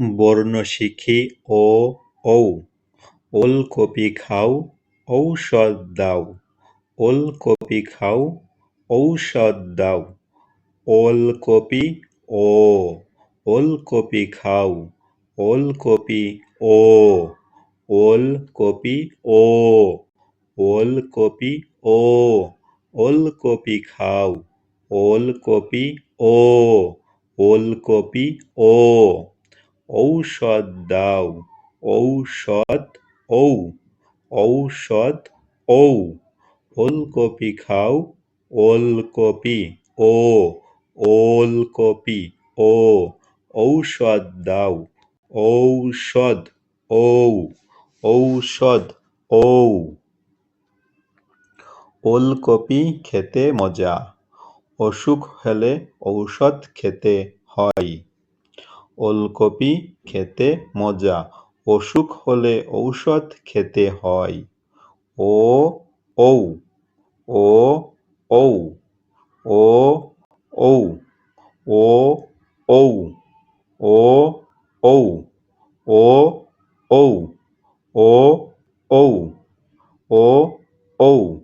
বর্ণ শিখি ও ঔ। ওলকপি খাও, ঔষধ দাও। ওলকপি খাও, ঔষধ দাও। ওলকপি ও। ওলকপি খাও, ওলকপি ও। ওলকপি ও। ওলকপি ও। ওলকপি খাও, ওলকপি ও। ওলকপি ও। ঔষধ দাও, ঔষধ ঔ। ঔষধ ঔ। ওলকপি খাও, ওলকপি ও। ওলকপি ও। ঔষধ দাও, ঔষধ ঔ। ঔষধ ঔ। ওলকপি খেতে মজা, অসুখ হলে ঔষধ খেতে হয়। ওলকপি খেতে মজা, অসুখ হলে ঔষধ খেতে হয়। ও ঔ। ও ঔ। ও ঔ। ও ঔ। ও ঔ। ও ঔ। ও ঔ। ও ঔ।